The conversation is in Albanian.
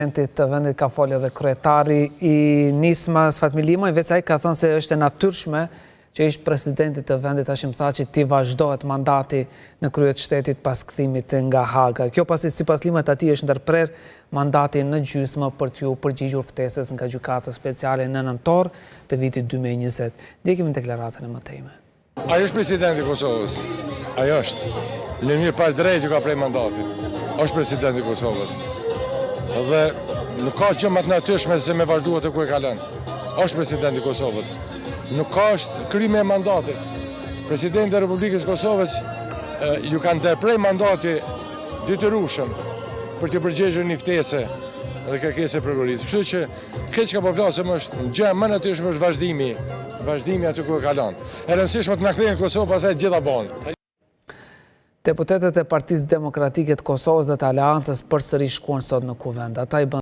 Të vendit ka folë edhe kryetari i Nismës Fatmir Limaj, veç ai ka thënë se është e natyrshme që ish presidentit të vendit Hashim Thaçi ti vazhdohet mandati në krye të shtetit pas kthimit nga Haga. Kjo pasi sipas Limajt atij është ndërprer mandati në gjysmë për t'ju përgjigjur ftesës nga gjykata speciale në nëntor të vitit 2020. Ndjekim deklaratën e mëtejme. Ai është presidenti i Kosovës. Ai është. Lëmir pa drejtë ka prej mandatit. Është presidenti i Kosovës. Dhe nuk ka gjë më të natyrshme se me vazhduar të ku e ka lënë. Është presidenti i Kosovës. Nuk ka është krimi e mandatit. Presidenti i Republikës Kosovës ju ka ndërprer mandati detyrueshëm për të përgjigjur një ftese dhe kërkesë prokurorisë. Kështu që këtë që po flasim është gjë më natyrshme është vazhdimi aty ku e ka lënë. E rëndësishme të na kthehen në Kosovë pastaj gjitha banë. Deputetët e Partisë Demokratike të Kosovës dhe të Aleancës përsëri shkuan sot në kuvend. Ata i